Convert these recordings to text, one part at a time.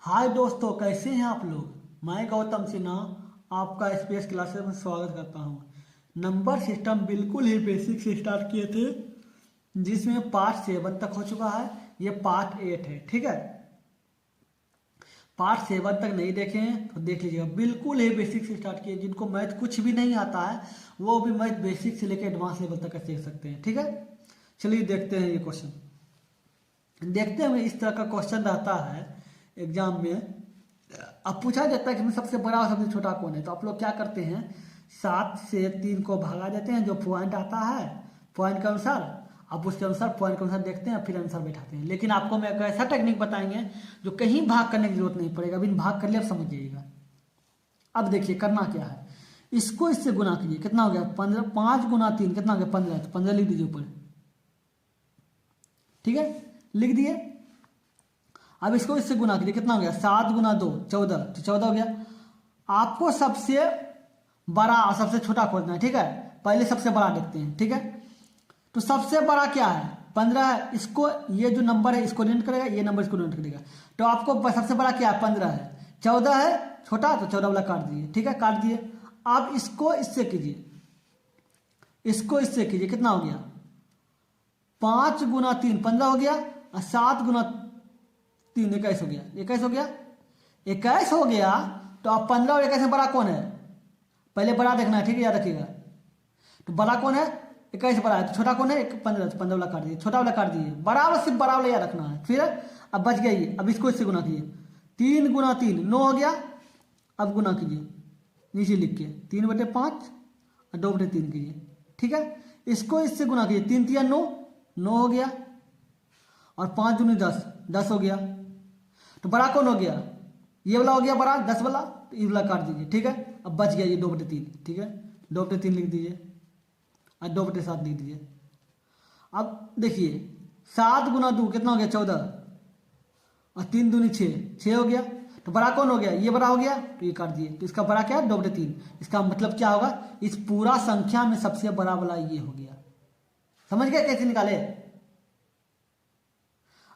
हाय दोस्तों, कैसे हैं आप लोग। मैं गौतम सिन्हा आपका स्पेस क्लासेस में स्वागत करता हूं। नंबर सिस्टम बिल्कुल ही बेसिक से स्टार्ट किए थे, जिसमें पार्ट 7 तक हो चुका है। ये पार्ट 8 है, ठीक है। पार्ट 7 तक नहीं देखे हैं तो देख लीजिएगा। बिल्कुल ही बेसिक से स्टार्ट किए। जिनको मैथ कुछ भी नहीं आता है वो भी मैथ बेसिक से लेकर एडवांस लेवल तक सीख सकते हैं, ठीक है। चलिए देखते हैं ये क्वेश्चन। देखते हैं इस तरह का क्वेश्चन रहता है एग्जाम में। अब पूछा जाता है कि सबसे बड़ा और सबसे छोटा कौन है। तो आप लोग क्या करते हैं, 7 से 3 को भगा देते हैं, जो पॉइंट आता है पॉइंट के अनुसार। अब उसके अनुसार पॉइंट के अनुसार देखते हैं, फिर आंसर बैठाते हैं। लेकिन आपको मैं एक ऐसा टेक्निक बताएंगे जो कहीं भाग करने की जरूरत नहीं पड़ेगा। अभी भाग कर लिया, अब समझ जाइएगा। अब देखिए करना क्या है, इसको इससे गुना कीजिए। कितना हो गया 15। 5 गुना 3 कितना हो गया 15। तो 15 लिख दीजिए ऊपर, ठीक है, लिख दिए। अब इसको इससे गुना कीजिए। कितना हो गया 7 गुना 2 14। तो 14 हो गया। आपको सबसे बड़ा और सबसे छोटा खोजना है, ठीक है। पहले सबसे बड़ा देखते हैं, ठीक है। तो सबसे बड़ा क्या है 15 है। इसको ये जो नंबर है इसको डिनोट करेगा, ये नंबर इसको डिनोट करेगा। तो आपको सबसे बड़ा क्या है 15 है। 14 है छोटा, तो 14 वाला काट दीजिए, ठीक है, काट दिए। अब इसको इससे कीजिए, इसको इससे कीजिए। कितना हो गया 5 गुना 3 15 हो गया, और 7 गुना 3 21 हो गया। 21 हो गया, 21 हो गया। तो अब 15 और 21 में बड़ा कौन है, पहले बड़ा देखना है, ठीक है, याद रखिएगा। तो बड़ा कौन है 21 बड़ा है, तो छोटा कौन है 15। तो 15 वाला काट दीजिए, छोटा वाला काट दीजिए, बड़ा वाला सिर्फ बड़ा वाला याद रखना है। फिर अब बच गया ये। अब इसको इससे गुना कीजिए। 3 गुना 3 9 हो गया। अब गुना कीजिए नीचे लिख के 3/5 और 2/3 कीजिए, ठीक है। इसको इससे गुना कीजिए। 3 3 9 9 हो गया, और 5 दूनी 10 10 हो गया। तो बड़ा कौन हो गया, ये वाला हो गया बड़ा 10 वाला। तो ये वाला काट दीजिए, ठीक है। अब बच गया ये 2/3, ठीक है। 2/3 लिख दीजिए और 2/7 लिख दीजिए। अब देखिए 7 गुना 2 कितना हो गया 14, और 3 दूनी 6 हो गया। तो बड़ा कौन हो गया, ये बड़ा हो गया, तो ये काट दिए। तो इसका बड़ा क्या है 2/3। इसका मतलब क्या होगा, इस पूरा संख्या में सबसे बड़ा वाला ये हो गया। समझ गए कैसे निकाले।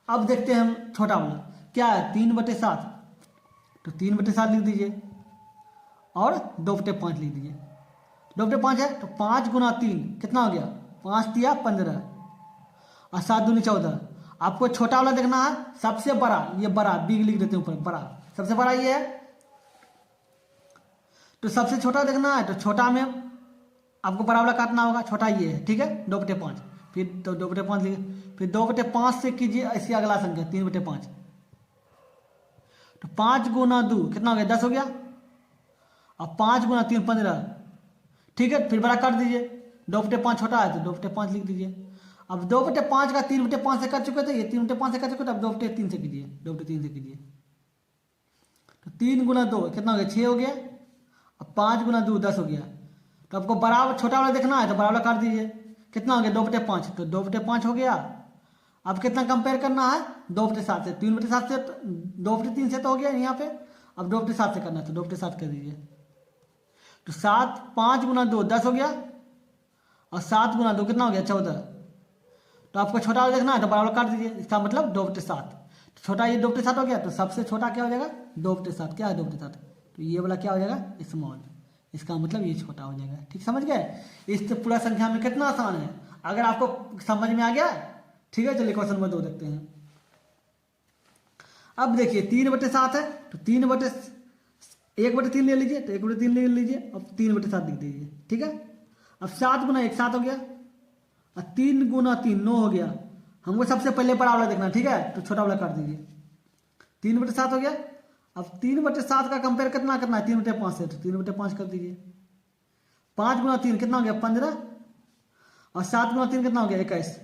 अब देखते हैं हम छोटा वाला क्या है 3/7। तो 3/7 लिख दीजिए और 2/5 लिख दीजिए। 2/5 है तो 5 गुना 3 कितना हो गया 5 तिया 15, और 7 दूनी 14। आपको छोटा वाला देखना है, सबसे बड़ा, ये बड़ा बिग लिख देते हैं ऊपर, बड़ा सबसे बड़ा ये है। तो सबसे छोटा देखना है, तो छोटा में आपको बड़ा वाला काटना होगा, छोटा ये है, ठीक है 2/5। फिर तो 2/5 लिखे, फिर 2/5 से कीजिए ऐसी अगला संख्या 3/5। तो 5 गुना 2 कितना हो गया 10 हो गया, और 5 गुना 3 15, ठीक है। फिर बड़ा काट दीजिए। 2/5 छोटा है तो 2/5 लिख दीजिए। अब 2/5 का 3/5 से कर चुके थे, ये 3/5 से कर चुके थे। अब 2/3 से कीजिए, 2/3 से कीजिए। तो 3 गुना 2 कितना हो गया 6 हो गया, अब 5 गुना 2 10 हो गया। तो आपको बड़ा छोटा वाला देखना है, तो बड़ा वाला काट दीजिए। कितना हो गया 2/5, तो 2/5 हो गया। अब कितना कंपेयर करना है 2/7 से। 3/7 से 2/3 से तो हो गया यहाँ पे। अब 2/7 से करना है, तो 2/7 कर दीजिए। तो 5 गुना 2 10 हो गया, और 7 गुना 2 कितना हो गया 14। तो आपको छोटा वाला देखना है, तो बड़ा वाला काट दीजिए। इसका मतलब 2/7। तो छोटा ये 2/7 हो गया, तो सबसे छोटा क्या हो जाएगा 2/7। क्या है 2/7, तो ये वाला क्या हो जाएगा स्मॉल। इसका मतलब ये छोटा हो जाएगा, ठीक समझ गए। इससे पूरा संख्या में कितना आसान है, अगर आपको समझ में आ गया, ठीक है। चलिए क्वेश्चन नंबर 2 देखते हैं। अब देखिए 3/7 है, तो 1/3 ले लीजिए, तो 1/3 ले लीजिए। अब 3/7 लिख दीजिए, ठीक है। अब 7 गुना 1 7 हो गया, और 3 गुना 3 9 हो गया। हमको सबसे पहले बड़ा वाला देखना, ठीक है, तो छोटा वाला काट दीजिए। 3/7 हो गया। अब 3/7 का कंपेयर कितना करना है 3/5 से, तो 3/5 कर दीजिए। 5 गुना 3 कितना हो गया 15, और 7 गुना 3 कितना हो गया 21।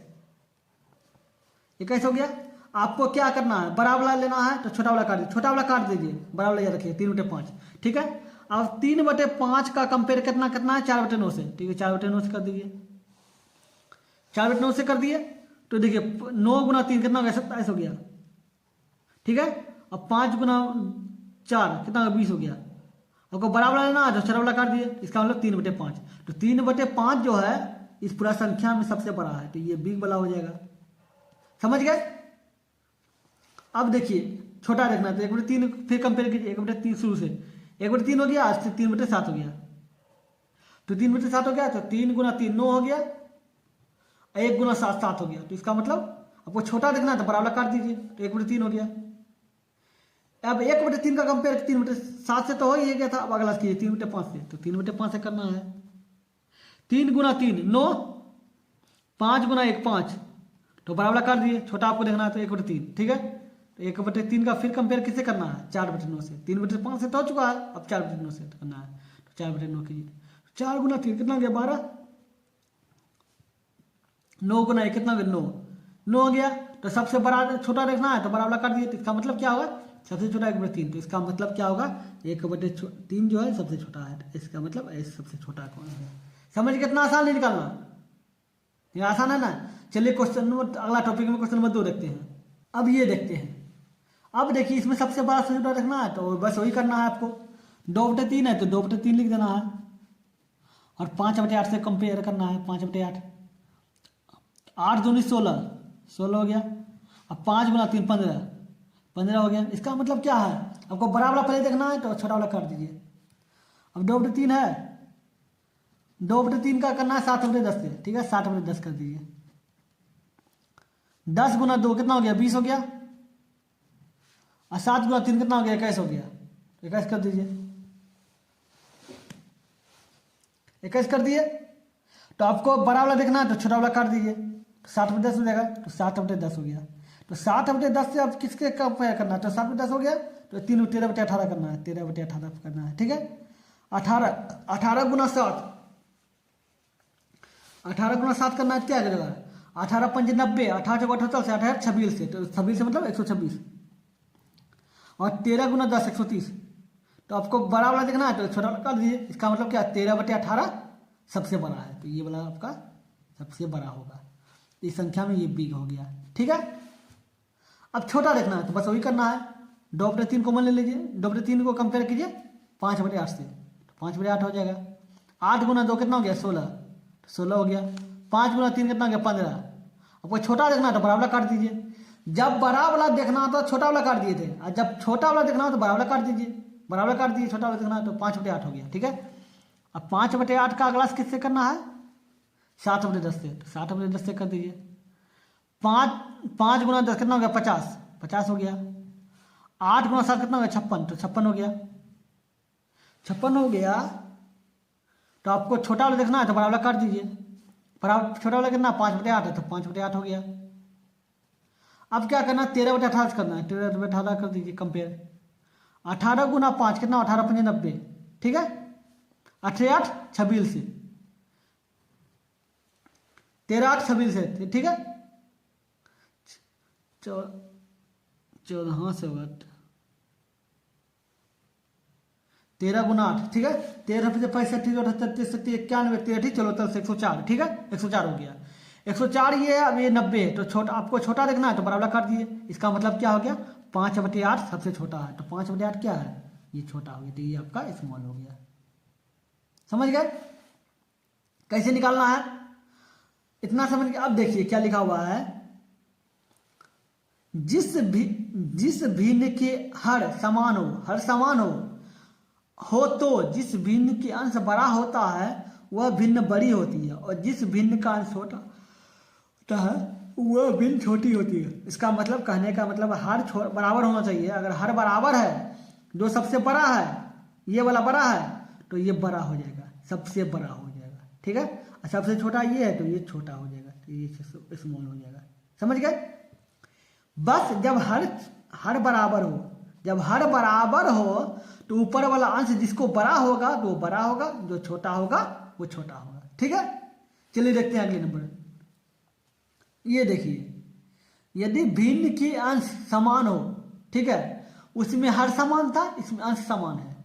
21 हो गया। आपको क्या करना है, बड़ा वाला लेना है, तो छोटा वाला काट दीजिए। छोटा वाला काट दीजिए, बड़ा वाला याद रखिए 3/5, ठीक है। अब 3/5 का कंपेयर कितना करना है 4/9 से, ठीक है। 4/9 से कर दीजिए। 4/9 से कर दिए, तो देखिए 9 गुना 3 कितना हो गया 27 हो गया, ठीक है। अब 5 गुना 4 कितना हो गया 20 हो गया। आपको बड़ा वाला लेना है, तो छोटा वाला काट दिए। इसका मतलब 3/5। तो 3/5 जो है इस पूरा संख्या में सबसे बड़ा है, तो ये बिग वाला हो जाएगा। समझ गए। अब देखिए छोटा देखना तो 1/3 फिर कंपेयर कीजिए, 1/3 शुरू से 1/3 हो गया, आज से 3/7 हो गया, तो 3/7 हो गया, तो 3 गुना 3 9 हो गया, 1 गुना 7 7 हो गया। तो इसका मतलब आपको छोटा देखना है तो बराबर काट दीजिए, तो 1/3 हो गया। अब 1/3 का कंपेयर 3/7 से तो हो ही गया था, अब अगला कीजिए 3/5 से, तो 3/5 से करना है। 3 गुना 3 9, 5 गुना 1 5, तो बराबर काट दिए, छोटा आपको देखना है तो 1/3, ठीक है। तो 1/3 का फिर कंपेयर किससे करना है, 4/9 से, 3/5 से तो हो चुका है, अब 4/9 से करना है, तो 4/9 कीजिए, 4 गुना 3 कितना हो गया 12, 9 गुना 1 कितना हो गया 9, 9 हो गया। तो सबसे बड़ा छोटा देखना है तो बराबर काट दिए, तो इसका मतलब क्या होगा, सबसे छोटा 1/3, तो इसका मतलब क्या होगा 1/3 जो है सबसे छोटा है, तो इसका मतलब सबसे छोटा कौन है। समझ कितना आसान नहीं निकालना, ये आसान है ना। चलिए क्वेश्चन नंबर, अगला टॉपिक में क्वेश्चन नंबर 2 देखते हैं। अब ये देखते हैं, अब देखिए इसमें सबसे बड़ा सबसे छोटा रखना है, तो बस वही करना है आपको, 2/3 है तो 2/3 लिख देना है, और 5/8 से कंपेयर करना है, 5/8, 8 दूनी 16, 16 हो गया। अब 5 गुना 3 15, 15 हो गया। इसका मतलब क्या है, आपको बड़ा वाला पहले देखना है तो छोटा वाला काट दीजिए। अब 2/3 है, 2/3 का करना है 7/10 से, ठीक है, 7/10 कर दीजिए। 10 गुना 2 कितना हो गया 20 हो गया, और 7 गुना 3 कितना हो गया 21 हो गया, 21 कर दीजिए, 21 कर दिए। तो आपको बड़ा वाला देखना है तो छोटा वाला काट दीजिए, तो 7/10 हो जाएगा, तो 7/10 हो गया। तो 7/10 से अब किसके कंपेयर करना है, तो 7/10 हो गया, तो 13/18 करना है, 13/18 करना है, ठीक है। 18 गुना 7, 18 गुना 7 करना है, क्या करेगा 18 5 90, 18 चौका 78 से 18 26 से, तो 26 से मतलब 126, और 13 गुना 10 130। तो आपको बड़ा वाला देखना है तो छोटा वाला कर दीजिए, इसका मतलब क्या 13/18 सबसे बड़ा है, तो ये वाला आपका सबसे बड़ा होगा, इस संख्या में ये बिग हो गया, ठीक है। अब छोटा देखना है तो बस वही करना है, 2/3 को मान ले लीजिए, 2/3 को कंपेयर कीजिए 5/8 से, तो 5/8 हो जाएगा। 8 गुना 2 कितना हो गया 16, तो 16 हो गया। 5 गुना 3 कितना हो गया 15। आपको छोटा देखना है तो बड़ा वाला काट दीजिए, जब बड़ा वाला देखना तो छोटा वाला काट दिए थे, और जब छोटा वाला देखना हो तो बड़ा वाला काट दीजिए, बड़ा वाला काट दिए, छोटा वाला देखना है तो 5/8 हो गया, ठीक है। अब 5/8 का अगला किससे करना है, 7/10 से, तो 7/10 से कर दीजिए। 5 गुना 10 कितना हो गया 50, 50 हो गया। 8 गुना 7 कितना हो गया 56, तो 56 हो गया, 56 हो गया। तो आपको छोटा वाला देखना है तो बड़ा वाला काट दीजिए, छोटा वाला कितना 5/8 है, तो 5/8 हो गया। अब क्या करना है 13/18 करना है, 13/18 कर दीजिए कंपेयर। 18 गुना 5 कितना 18 5 90, ठीक है, 8 26 से, 13 8 26 से, ठीक है, 14 से होगा 13 गुना 8, ठीक है, 13 से 65 78 63 91 63, चलो तब से 104, ठीक है, 104 हो गया। 104 ये है, अब ये 90 है, तो छोटा आपको छोटा देखना है तो बराबर काट दीजिए, इसका मतलब क्या हो गया 5/8 सबसे छोटा है, तो 5/8 क्या है ये छोटा हो गया, तो ये आपका स्मॉल हो गया। समझ गए कैसे निकालना है, इतना समझ गए। अब देखिए क्या लिखा हुआ है, जिस भिन्न के हर समान हो तो जिस भिन्न के अंश बड़ा होता है वह भिन्न बड़ी होती है, और जिस भिन्न का अंश छोटा होता है वह भिन्न छोटी होती है। इसका मतलब कहने का मतलब हर बराबर होना चाहिए, अगर हर बराबर है, जो सबसे बड़ा है ये वाला बड़ा है तो ये बड़ा हो जाएगा, सबसे बड़ा हो जाएगा, ठीक है, और सबसे छोटा ये है तो ये छोटा हो जाएगा, तो ये स्मॉल हो जाएगा। समझ गए, बस जब हर बराबर हो, जब हर बराबर हो तो ऊपर वाला अंश जिसको बड़ा होगा तो वो बड़ा होगा, जो छोटा होगा वो छोटा होगा, ठीक है। चलिए देखते हैं अगले नंबर। ये देखिए, यदि भिन्न के अंश समान हो, ठीक है, उसमें हर समान था, इसमें अंश समान है।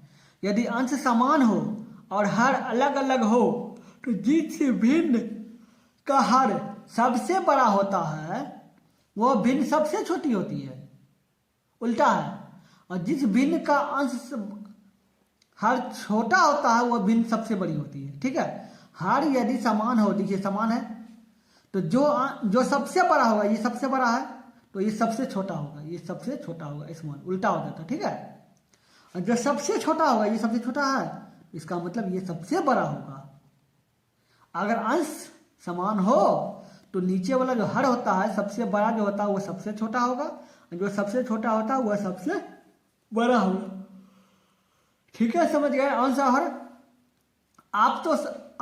यदि अंश समान हो और हर अलग अलग हो तो जिस भिन्न का हर सबसे बड़ा होता है वह भिन्न सबसे छोटी होती है, उल्टा है। और जिस भिन्न का अंश हर छोटा होता है वह भिन्न सबसे बड़ी होती है, ठीक है। हर यदि समान हो, देखिए समान है, तो जो सबसे बड़ा होगा ये सबसे बड़ा है, तो ये सबसे छोटा होगा, ये सबसे छोटा होगा, स्मॉल उल्टा हो जाता, ठीक है। और जो सबसे छोटा होगा ये सबसे छोटा है, इसका मतलब ये सबसे बड़ा होगा। अगर अंश समान हो तो नीचे वाला जो हर होता है सबसे बड़ा जो होता है वो सबसे छोटा होगा, और जो सबसे छोटा होता है वह सबसे बड़ा होगा, ठीक है। समझ गए अंश और हर। आप तो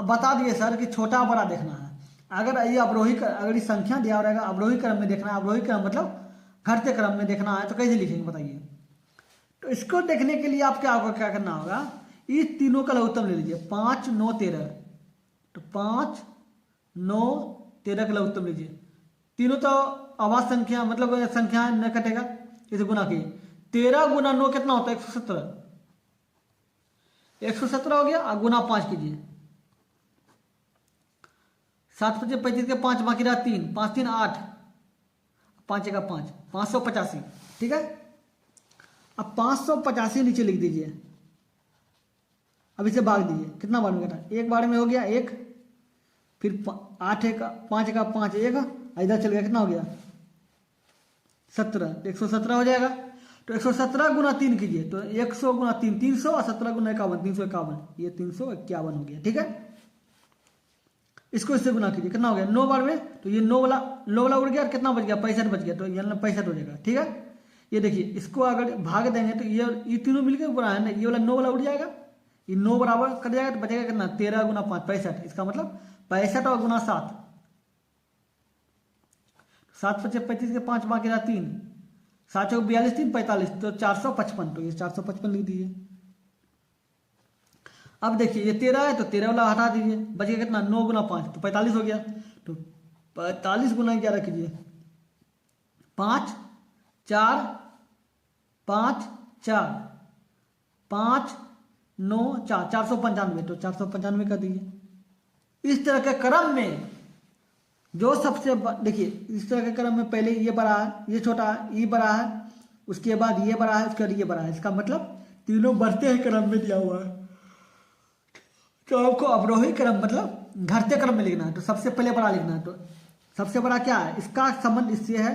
बता दिए सर कि छोटा बड़ा देखना है। अगर ये अवरोही अगर ये संख्या दिया रहेगा अवरोही क्रम में देखना है, अवरोही क्रम मतलब घटते क्रम में देखना है, तो कैसे लिखेंगे बताइए। तो इसको देखने के लिए आप क्या करना होगा, इस तीनों का लघुत्तम ले लीजिए, 5 9 13। तो 5 9 13 का लघुत्तम लीजिए। तीनों तो आवाज संख्या मतलब संख्या न कटेगा, इसे गुना कीजिए। 13 गुना 9 कितना होता है, 117। 117 हो गया, और गुना 5 कीजिए। 7 5 35 के 5 बाकी रहा 3, 5 3 8, 5 1 5, 585, ठीक है। अब 585 नीचे लिख दीजिए। अब इसे भाग दीजिए, कितना बार में घटा, एक बार में हो गया 1, फिर 8 1 5 1 5 1, इधर चल गया, कितना हो गया 17, 117 हो जाएगा। तो 117 गुना 3 कीजिए, तो 100 गुना 3 300, और 17 गुना 51 351, ये 351 हो गया, ठीक है। इसको इससे गुना कीजिए, कितना हो गया 9 बार में। तो ये 9 वाला उड़ गया, और कितना बच गया 65 बच गया, तो ये 65 हो जाएगा, ठीक है। ये देखिए इसको अगर भाग देंगे तो ये तीनों मिलकर बना है ना, ये वाला 9 वाला उड़ जाएगा, ये 9 बराबर कट जाएगा, तो बचेगा कितना 13 गुना 5 65। इसका मतलब 65 और गुना 7, 7 5 35 के 5 बाकी रहा 3, 7 चौक 42 3 45, तो 455। तो ये 455 लिख दीजिए। अब देखिए ये 13 है, तो 13 वाला हटा दीजिए, बचेगा कितना 9 गुना 5, तो 45 हो गया। तो 45 गुना 11 कीजिए, 5 4 5 4 5 9 4 495, तो 495 कर दीजिए। इस तरह के क्रम में जो सबसे देखिए इस तरह के क्रम में पहले ये बड़ा है, ये छोटा है, ये बड़ा है, उसके बाद ये बड़ा है, उसके बाद ये बड़ा है। इसका मतलब तीनों बढ़ते हैं क्रम में दिया हुआ है। तो आपको अवरोही क्रम मतलब घटते क्रम में लिखना है, तो सबसे पहले बड़ा लिखना है। तो सबसे बड़ा क्या है, इसका संबंध इससे है,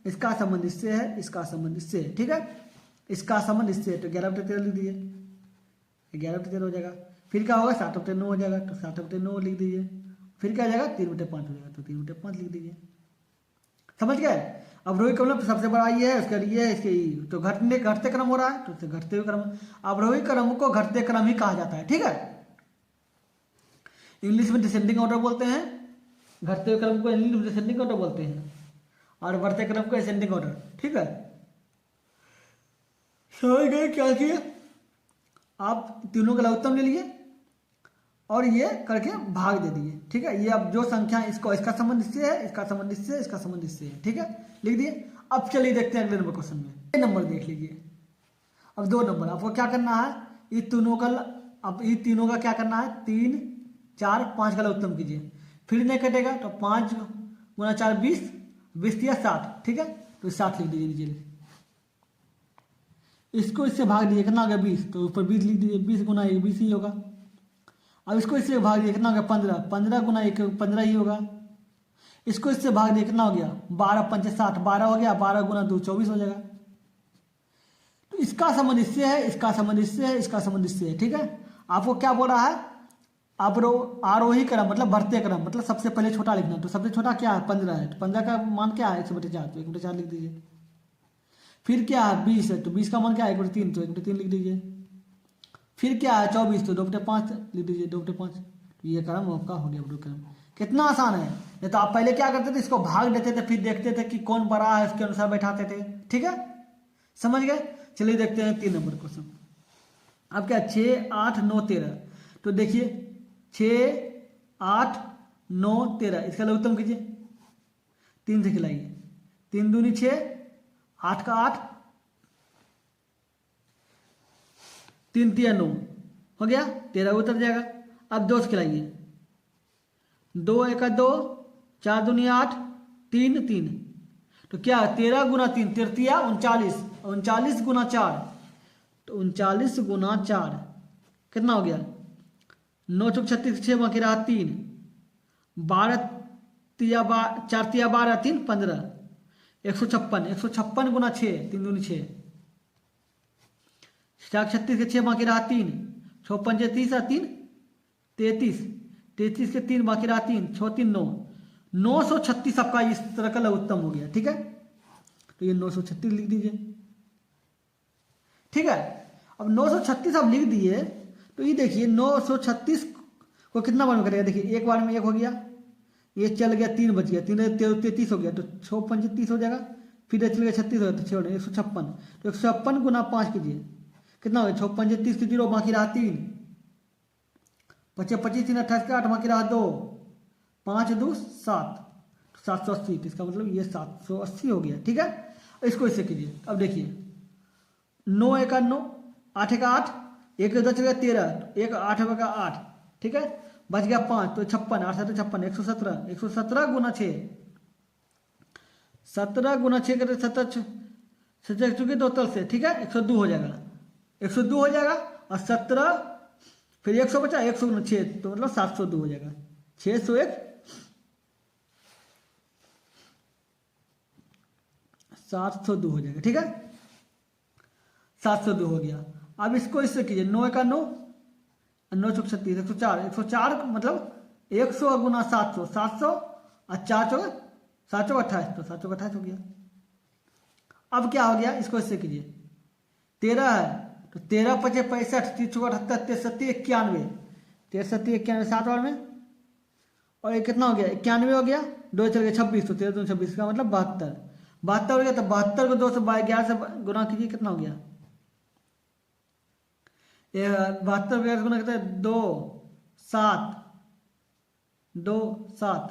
इसका संबंध इससे है, इसका संबंध इससे है, ठीक है। इसका संबंध इससे है, तो 11 बटे 13 लिख दीजिए, 11 बटे 13 हो जाएगा। फिर क्या होगा 7 बटे 9 हो जाएगा, तो 7 बटे 9 लिख दीजिए। फिर क्या हो जाएगा 3 बटे 5 हो जाएगा, तो 3 बटे 5 लिख दीजिए। समझ गए। अवरोही क्रम मतलब सबसे बड़ा ये है, उसके लिए इसके तो घटते क्रम हो रहा है, तो घटते हुए क्रम। अवरोही क्रम को घटते क्रम ही कहा जाता है, ठीक है। इंग्लिश में डिसेंडिंग ऑर्डर बोलते हैं, घटते हुए क्रम को इंग्लिश में डिसेंडिंग ऑर्डर बोलते हैं, और बढ़ते क्रम को असेंडिंग ऑर्डर, ठीक है। समझ गए क्या किया, आप तीनों का लघुत्तम ले लिए और ये करके भाग दे दिए, ठीक है। ये अब जो संख्या इसको इसका संबंध इससे है, इसका संबंध इससे है, इसका संबंध इससे है, ठीक है, लिख दिए। अब चलिए देखते हैं अगले नंबर क्वेश्चन में। ये नंबर देख लीजिए। अब 2 नंबर आपको क्या करना है, ये तीनों का अब ये तीनों का क्या करना है, 3 4 5 का लघुत्तम कीजिए। फिर नहीं कटेगा, तो 5 गुना 4 20, 20 दिया 60, ठीक है। तो 60 लिख दीजिए नीचे। इसको इससे भाग दीजिए, कितना हो गया 20, तो ऊपर 20 लिख दीजिए, 20 गुना 1 20 ही होगा। अब इसको इससे भाग दिए, कितना हो गया 15, 15 गुना 1 15 ही होगा। इसको इससे भाग दिए, कितना हो गया 12 5 60, 12 हो गया, 12 गुना 2 24 हो जाएगा। तो इसका संबंध इससे है, इसका संबंध इससे है, इसका संबंध इससे है, ठीक है। आपको क्या बोल रहा है, आरोही क्रम मतलब बढ़ते क्रम मतलब सबसे पहले छोटा लिखना। तो सबसे छोटा क्या है 15 है, तो 15 का मान क्या है 1 बटे 4, तो 1 बटे 4 लिख दीजिए। फिर क्या है 20 है, तो 20 का मान क्या है 1 बटे 3, तो 1 बटे 3 लिख दीजिए। फिर क्या है 24, तो 2 बटे 5 लिख दीजिए, 2 बटे 5। तो ये क्रम आपका हो गया अवरोही क्रम। कितना आसान है। नहीं तो आप पहले क्या करते थे, इसको भाग देते थे, फिर देखते थे कि कौन बड़ा है, उसके अनुसार बैठाते थे, ठीक है, समझ गए। चलिए देखते हैं 3 नंबर क्वेश्चन। अब क्या 6 8 9 13, तो देखिए 6 8 9 13, इसका लघुत्तम कीजिए, 3 से खिलाइए, 3 दूनी 6, 8 का 8, 3 तिया 9 हो गया, 13 उतर जाएगा। अब 2 से खिलाइए, 2 1 2, 4 दूनी 8, 3 3, तो क्या 13 गुना 3 तृतीया 39, 39 गुना 4, तो 39 गुना 4 कितना हो गया 9 चौक 36, 6 बाकी रहा 3, 12 तिया 4 तिया 12 3 15, 156, 156 गुना 6, 3 दूनी 6, 36 के 6 बाकी रहा 3, 6 पंजे 30 और 3 33, 33 के 3 बाकी रहा 3, 6 3 9, 936 आपका इस तरह का लघुत्तम हो गया। ठीक है, तो ये 936 लिख दीजिए। ठीक है, अब 936 आप लिख दिए तो ये देखिए 936 को कितना बार में करेगा, देखिए एक बार में 1 हो गया, ये चल गया 3 बच गया, 3 33 हो गया, तो 6 पंजे 30 हो जाएगा, फिर चल गया 36 हो गया, तो 6 156, तो 156 गुना 5 कीजिए, कितना हो गया, 6 पंजे 30 की 0 बाकी रहा 3, 25 3 28 का 8 बाकी रहा 2, 5 2 7, 780, तो इसका मतलब ये 780 हो गया। ठीक है, इसको इससे कीजिए। अब देखिए 9 1 9, 8 1 8, 1 10 चल गया 13, 1 8 का 8, ठीक है, बच गया 5, तो 56, 8 7 56, 117, 117 गुना 6, 17 गुना 6 करते 17 चुके 2 तल से, ठीक है, 102 हो जाएगा, 102 हो जाएगा, और 17 फिर 100 बचा, 100 गुना 6, तो मतलब 702 हो जाएगा, 601 702 हो जाएगा। ठीक है, 702 हो गया। अब इसको इससे कीजिए, 9 1 9, 9 चौक 36, 104, 104 मतलब 100 गुना 700, 700 और 4 चौक 7 चौक 28, तो 7 चौक 28 हो गया। अब क्या हो गया, इसको इससे कीजिए, 13 है तो 13 5 65, 30 चौक 78, 63 91, 63 91 7 बार में, और ये कितना हो गया, 91 हो गया, 2 चल गया 26, तो 13 2 26 का मतलब 72, 72 हो गया, तो 72 को 2 से 11 से गुना कीजिए, कितना हो गया, 72 गुना कितना, 2 7 2 7,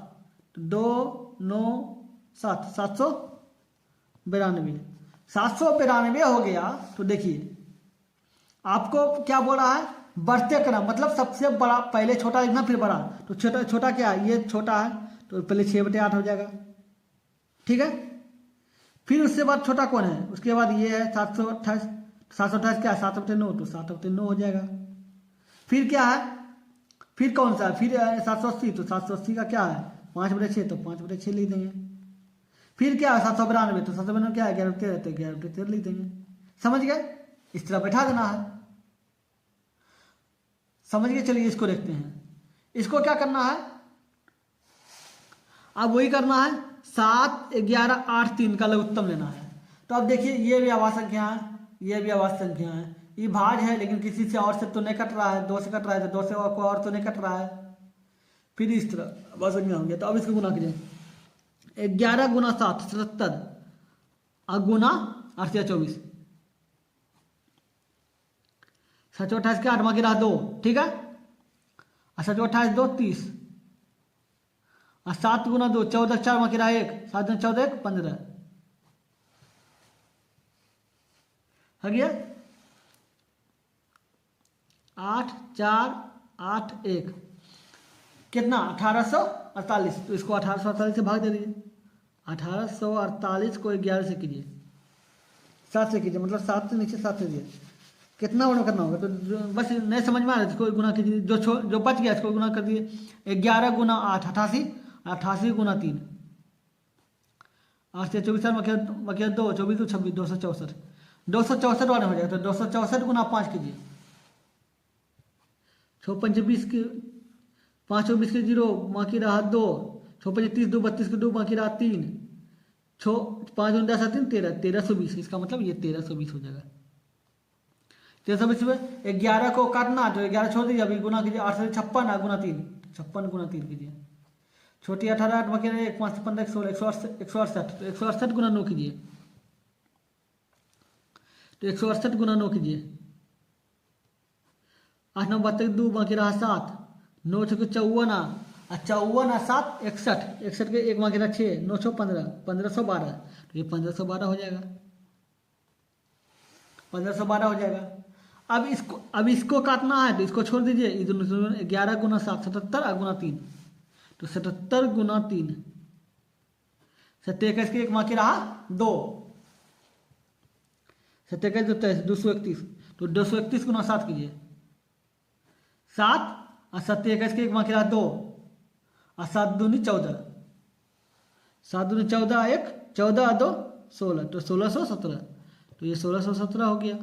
2 9 7, 792, 792 हो गया। तो देखिए आपको क्या बोल रहा है, बढ़ते क्रम, मतलब सबसे बड़ा पहले छोटा लिखना फिर बड़ा, तो छोटा छोटा क्या है, ये छोटा है, तो पहले 6/8 हो जाएगा। ठीक है, फिर उसके बाद छोटा कौन है, उसके बाद ये है 728, 728 क्या है, 7/9, तो 7/9 हो जाएगा। फिर क्या है, फिर कौन सा है, फिर 780, तो 780 का क्या है 5/6, तो 5/6 लिख देंगे। फिर क्या है 792, तो 792 क्या है 11/13, तो 11/13 लिख देंगे। समझ गए, इस तरह बैठा देना है। समझ गए, चलिए इसको देखते हैं। इसको क्या करना है, अब वही करना है, 7 11 8 3 का लघुत्तम लेना है। तो अब देखिए ये भी आवाज संख्या है, ये भी आवाज संख्या है, ये भाज है, लेकिन किसी से और से तो नहीं कट रहा है, 2 से कट रहा है, तो 2 से और तो नहीं कट रहा है। फिर इस तरह आवाज संख्या होंगे, तो अब इसको गुना कीजिए, 11 गुना 7 77, और गुना 8 या 24, 7 28 के 8 बाकी रहा 2, ठीक है, और 7 28 2 30, और 7 गुना 2 14, 4 बाकी रहा 1, 7 गुना 14 1 15 हो गया, 8 4 8 1 कितना 1848, तो इसको 1848 से भाग दे दीजिए, 1848 को 11 से कीजिए, 7 से कीजिए, मतलब 7 से नीचे 7 से दिए, कितना गुना करना होगा, तो बस नहीं समझ में आ रहा है, इसको गुना कीजिए, जो बच गया इसको गुना कर दिए, 11 गुना 8 88, 88 गुना 3, 8 से 24 बकिया 2 24 2 26 264, 264 वाले हो जाएगा, तो 264 गुना 5 कीजिए, 6 5 20 के 5 24 के 0 बाकी रहा 2, 6 5 30 2 32 के 2 बाकी रहा 3, 6 5 10 3 13 1320, इसका मतलब ये 1320 हो जाएगा। 1320 में 11 को काटना, तो 11 छोड़ दीजिए, अभी गुना कीजिए, 8 से 56 गुना 3, 56 गुना 3 कीजिए, छोटी 18 8 बाकी रहे 1 5 15 16 168, तो 168 गुना 9 कीजिए, तो 168 गुना 9 कीजिए, 8 9 72 2 बाकी रहा 7, 9 6 54, 54 7 61, 61 के 1 बाकी रहा 6, 9 6 15 1512, तो ये 1512 हो जाएगा, 1512 हो जाएगा। अब इसको काटना है, तो इसको छोड़ दीजिए, 11 गुना 7 77 गुना 3, तो 77 गुना 3, 27 के 1 बाकी रहा 2, 27 2 23 231, तो 231 गुना 7 कीजिए, 7 और 27 के 1 बाकी रहा 2, और 7 दूनी 14, 7 दूनी 14 1 14 2 16, तो 1617, तो ये 1617 हो गया।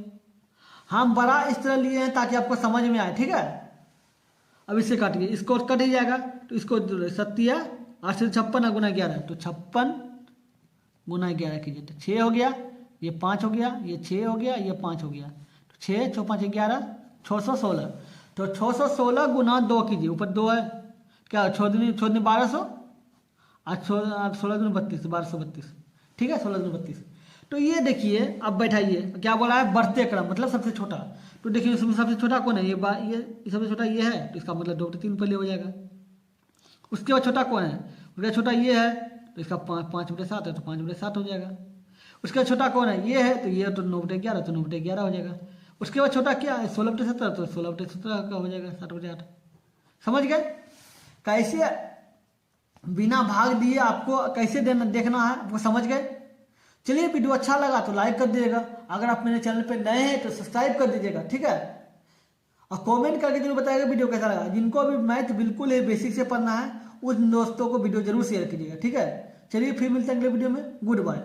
हम बड़ा इस तरह लिए हैं ताकि आपको समझ में आए, ठीक है। अब इससे काटिए, इसको कट ही जाएगा, तो इसको 7 8 से 56 गुना 11, तो 56 गुना 11 कीजिए, तो 6 हो गया, ये 5 हो गया, ये 6 हो गया, ये 5 हो गया, तो 6 6 5 11 616, तो 616 गुना 2 कीजिए, ऊपर 2 है, क्या 6 दिन 1200, आज 16 दिन 32, 1232, ठीक है, 16 दिन 32। तो ये देखिए, अब बैठाइए, क्या बोला है, बढ़ते क्रम मतलब सबसे छोटा। तो देखिए इसमें सबसे छोटा कौन है, ये सबसे छोटा ये है, तो इसका मतलब 2 बटे 3 पहले हो जाएगा। उसके बाद छोटा कौन है, उसका छोटा ये है, तो इसका 5 बटे 7 है, तो 5 बटे 7 हो जाएगा। उसके बाद छोटा कौन है, ये है, तो ये तो 9 बटे 11, तो 9 बटे 11 हो जाएगा। उसके बाद छोटा क्या है, 16 बटे 17, तो 16 बटे 17 का हो जाएगा, 7 बटे 8। समझ गए कैसे बिना भाग दिए आपको कैसे देखना है, वो समझ गए। चलिए, वीडियो अच्छा लगा तो लाइक कर दीजिएगा, अगर आप मेरे चैनल पे नए हैं तो सब्सक्राइब कर दीजिएगा, ठीक है। और कमेंट करके जरूर बताइएगा वीडियो कैसा लगा। जिनको अभी मैथ बिल्कुल है बेसिक से पढ़ना है, उन दोस्तों को वीडियो जरूर शेयर कीजिएगा, ठीक है। चलिए फिर मिलते हैं अगले वीडियो में, गुड बाय।